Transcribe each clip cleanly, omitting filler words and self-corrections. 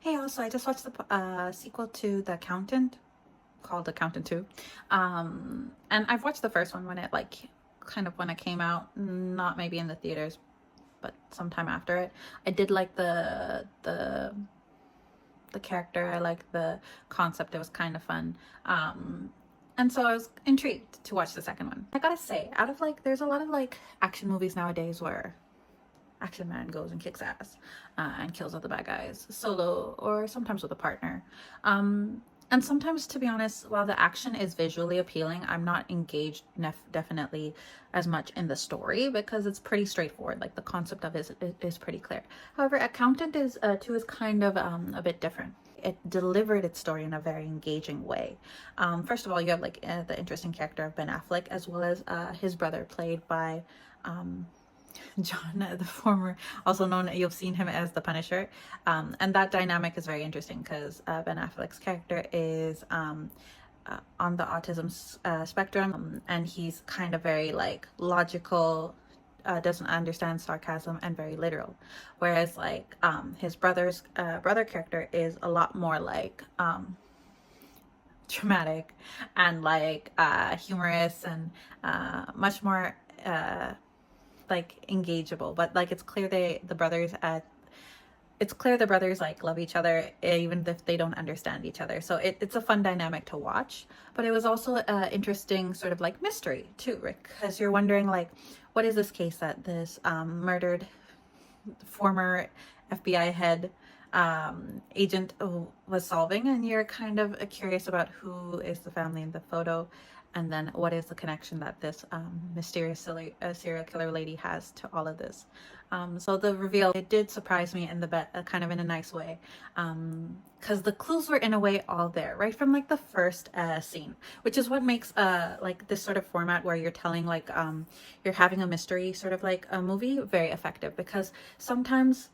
Hey, also, I just watched the sequel to The Accountant called Accountant 2. And I've watched the first one when it kind of when it came out, not maybe in the theaters, but sometime after it. I did like the character. I like the concept. It was kind of fun. And so I was intrigued to watch the second one. I gotta say, out of there's a lot of action movies nowadays where Action Man goes and kicks ass and kills all the bad guys solo or sometimes with a partner. And sometimes, to be honest, while the action is visually appealing, I'm not engaged definitely as much in the story because it's pretty straightforward. Like the concept of it is pretty clear. However, Accountant is too is kind of a bit different. It delivered its story in a very engaging way. First of all, you have the interesting character of Ben Affleck as well as his brother, played by John, the former, also known, you've seen him as the Punisher. And that dynamic is very interesting because Ben Affleck's character is on the autism spectrum, and he's kind of very logical, doesn't understand sarcasm, and very literal. Whereas his brother character is a lot more dramatic and humorous and much more engageable, but it's clear the brothers love each other even if they don't understand each other. So it's a fun dynamic to watch, but it was also interesting sort of mystery too, Rick, because you're wondering what is this case that this murdered former FBI head agent was solving, and you're kind of curious about who is the family in the photo, and then what is the connection that this mysterious serial killer lady has to all of this. So the reveal, it did surprise me in the kind of in a nice way, because the clues were in a way all there right from the first scene, which is what makes this sort of format where you're telling you're having a mystery sort of a movie very effective, because sometimes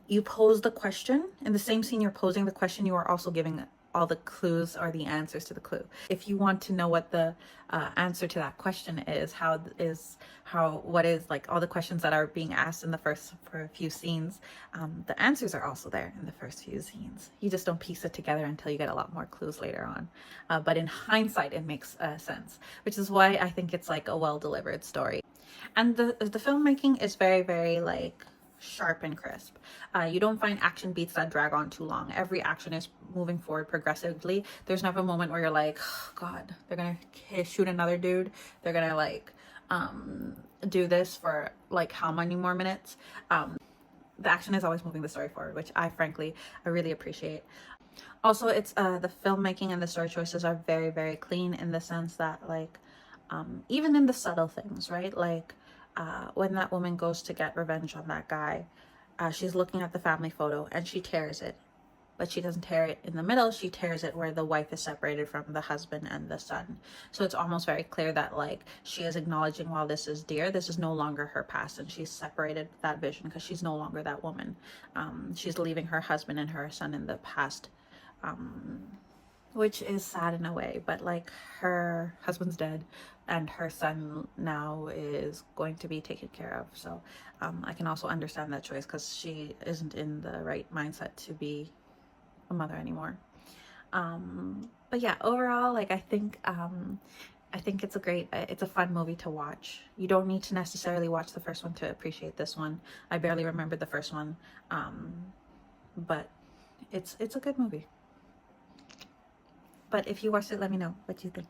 you pose the question in the same scene. You're posing the question, you are also giving all the clues or the answers to the clue. If you want to know what the answer to that question is, what is all the questions that are being asked in the first for a few scenes, the answers are also there in the first few scenes. You just don't piece it together until you get a lot more clues later on. But in hindsight, it makes sense, which is why I think it's a well delivered story. And the filmmaking is very, very sharp and crisp. You don't find action beats that drag on too long. Every action is moving forward progressively. There's never a moment where you're like, oh, God, they're gonna shoot another dude. They're gonna do this for how many more minutes. The action is always moving the story forward, which I really appreciate. Also, it's the filmmaking and the story choices are very, very clean, in the sense that even in the subtle things, right? When that woman goes to get revenge on that guy, she's looking at the family photo and she tears it, but she doesn't tear it in the middle. She tears it where the wife is separated from the husband and the son. So it's almost very clear that she is acknowledging, while this is dear, this is no longer her past, and she's separated that vision because she's no longer that woman. She's leaving her husband and her son in the past, which is sad in a way, but her husband's dead and her son now is going to be taken care of. So I can also understand that choice, because she isn't in the right mindset to be a mother anymore. But yeah, overall, I think it's it's a fun movie to watch. You don't need to necessarily watch the first one to appreciate this one. I barely remembered the first one, but it's a good movie. But if you watched it, let me know what you think.